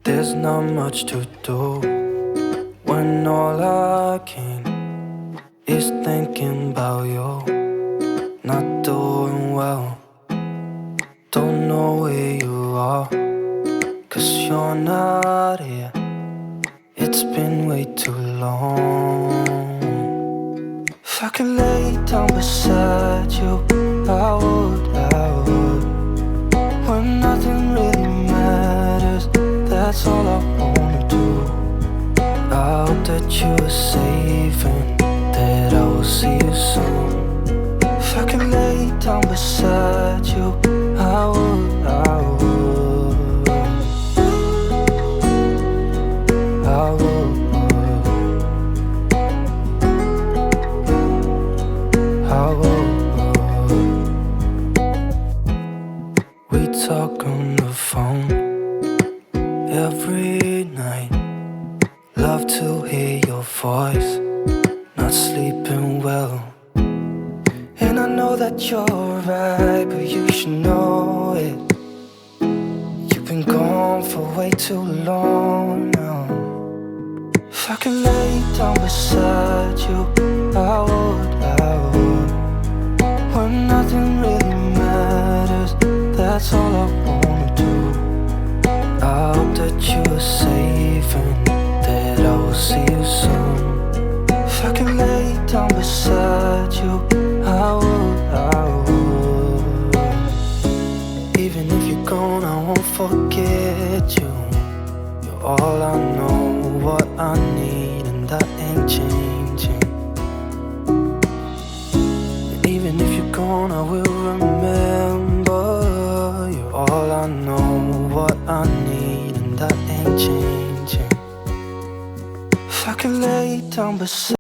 There's not much to do when all I can is thinking about you. Not doing well, don't know where you are, 'cause you're not here. It's been way too long. If I could lay down beside you, I would. When nothing really matters, that's all I wanna do. I hope that you are safe and that I will see you soon. If I could lay down beside you, I would. We talk on the phone every night. Love to hear your voice. Not sleeping well, and I know that you're right, but you should know it. You've been gone for way too long now. If I could lay down beside you, I would. When nothing really matters, that's all I wanna do. I hope that you are safe and that I will see you soon. If I could lay down beside you, I would. Even if you're gone, I won't forget you. You're all I know, what I need, and that ain't changing. And even if you're gone, I will remember. You're all I know, what I need, and that ain't changing. If I could lay down beside